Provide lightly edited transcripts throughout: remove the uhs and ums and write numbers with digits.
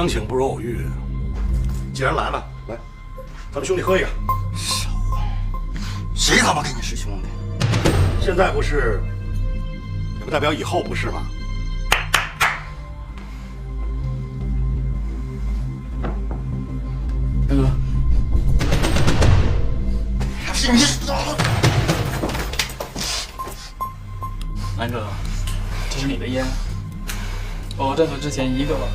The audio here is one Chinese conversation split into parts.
相请不如偶遇。既然来了，来，咱们兄弟喝一个。少，谁他妈跟你是兄弟？现在不是，也不代表以后不是嘛。大哥，是你。南哥，这是你的烟，我在走之前一个吧。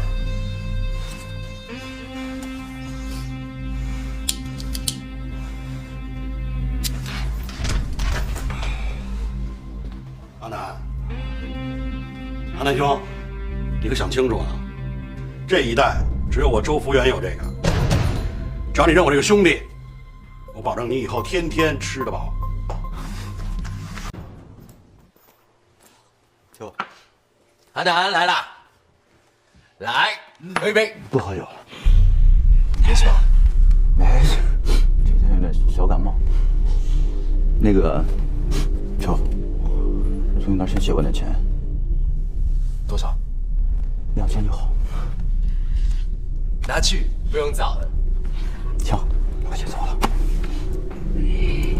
阿南兄，你可想清楚啊！这一代只有我周福元有这个。只要你认我这个兄弟，我保证你以后天天吃得饱。就，阿南来了，来喝一杯。不喝酒了，没事吧？没事，这天有点小感冒。那个，秋，我从你那儿先借过点钱。多少2000就好。拿去，不用找了。行，我先走了。你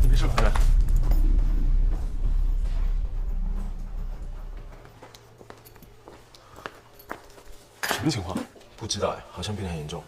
没事吧，哥？什么情况？不知道哎，好像变得很严重。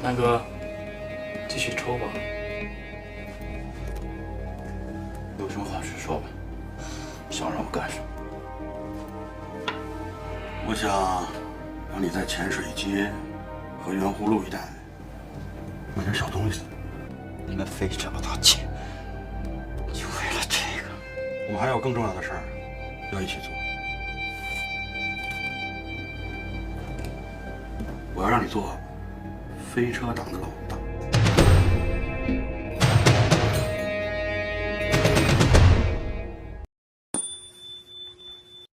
南哥，继续抽吧。有什么话直说吧，想让我干什么？我想让你在浅水街和圆湖路一带买点小东西。你们费这么多钱，就为了这个？我们还有更重要的事儿要一起做。我要让你做飞车党的老大。